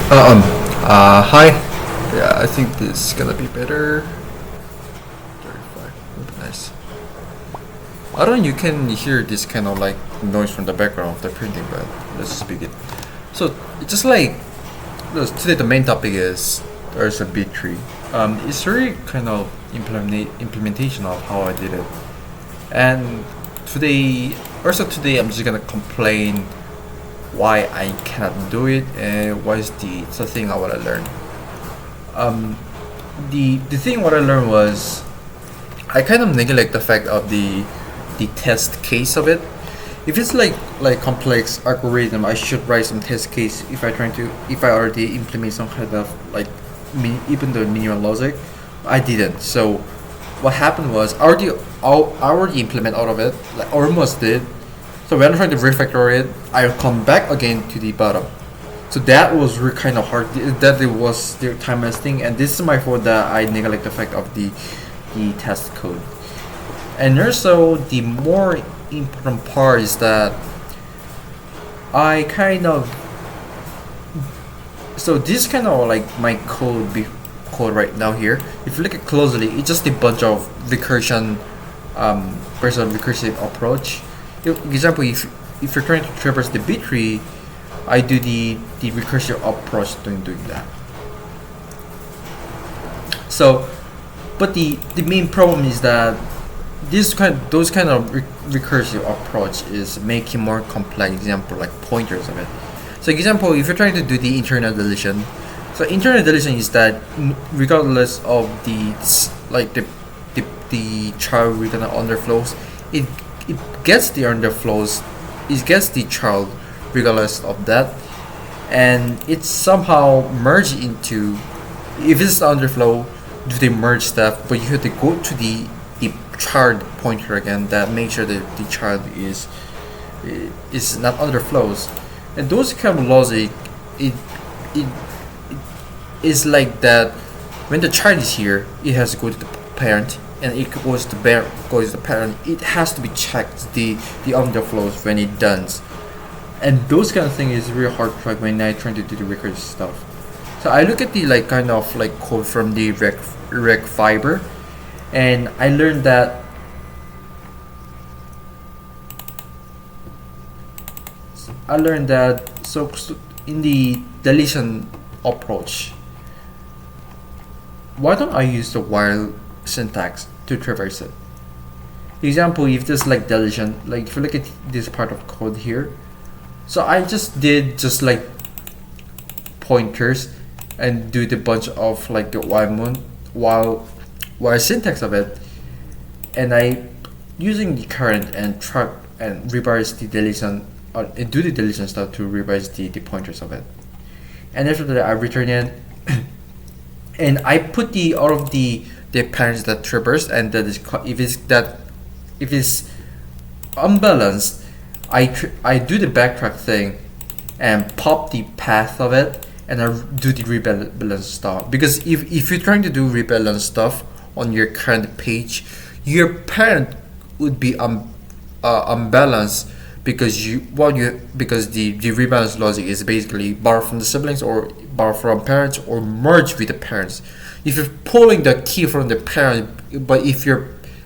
Hi. Yeah, I think this is gonna be better. 35 would be nice. I don't know, you can hear this kind of like noise from the background of the printing, but let's just begin. So, just like, today the main topic is there's a bit tree. It's really kind of implementation of how I did it. And today I'm just gonna complain why I cannot do it and what is the thing I wanna learn. Um, the thing what I learned was I kind of neglect the fact of the test case of it. If it's like complex algorithm, I should write some test case if I already implement some kind of like even the minimal logic. I didn't. So what happened was I already implement all of it, like almost did. So when I'm trying to refactor it, I come back again to the bottom. So that was really kind of hard. That it was the time thing, and this is my fault that I neglect the fact of the test code. And also the more important part is that I kind of so this kind of like my code right now here. If you look at closely, it's just a bunch of recursion, based on recursive approach. Example, if you're trying to traverse the bit tree, I do the recursive approach doing that. So, but the main problem is that those kind of recursive approach is making more complex. Example like pointers of it. So example, if you're trying to do the internal deletion, so internal deletion is that regardless of the child we're gonna underflows, it it gets the underflows, it gets the child regardless of that, and it's somehow merged into if it's underflow, do they merge stuff, but you have to go to the child pointer again that make sure that the child is not underflows, and those kind of logic, it it is like that. When the child is here, it has to go to the parent, and it goes to the parent. It has to be checked the underflows when it does, and those kind of thing is really hard to track when I trying to do the record stuff. So I look at the like kind of like code from the rec fiber, and I learned that so in the deletion approach, why don't I use the while syntax to traverse it? Example, if this like deletion, like if you look at this part of code here, so I just did just like pointers and do the bunch of like the while syntax of it, and I using the current and track and revise the deletion and do the deletion stuff to revise the pointers of it, and after that I return it and I put the all of the parents that traverse, and that is if it's unbalanced, I do the backtrack thing and pop the path of it, and I do the rebalance stuff, because if you're trying to do rebalance stuff on your current page, your parent would be unbalanced, because because the rebalance logic is basically borrow from the siblings or borrow from parents or merge with the parents. If you're pulling the key from the parent,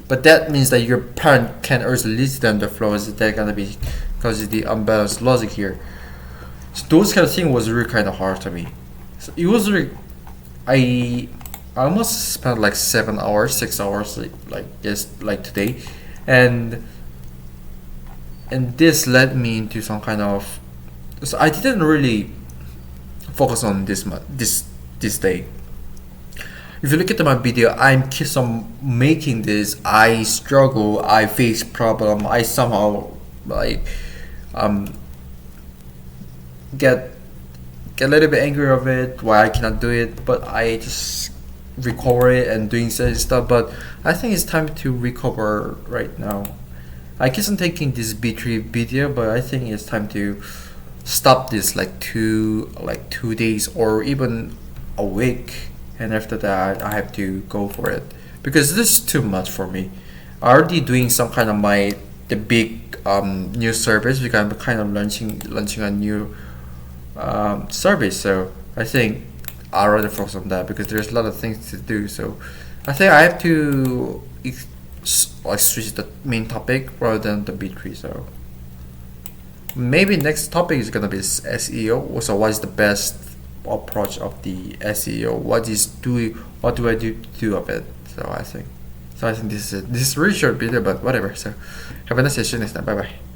but that means that your parent can also list them the flows, they're gonna be because of the unbalanced logic here. So those kind of thing was really kind of hard to me. So it was really, I almost spent like 7 hours, 6 hours, like just like today, and this led me into some kind of. So I didn't really focus on this day. If you look at my video, I'm keep on making this. I struggle. I face problem. I somehow like um get a little bit angry of it. Why I cannot do it, but I just recover it and doing certain stuff. But I think it's time to recover right now. I keep on taking this B3 video, but I think it's time to stop this like 2 days or even a week, and after that I have to go for it, because this is too much for me. I already doing some kind of the big new service, because I'm kind of launching a new service. So I think I'd rather focus on that because there's a lot of things to do. So I think I have to like switch the main topic rather than the B3. So maybe next topic is gonna be SEO. So what is the best approach of the SEO? What is doing? What do I do of it? So I think this is it. This is really short video, but whatever. So have a nice session next time. Bye bye.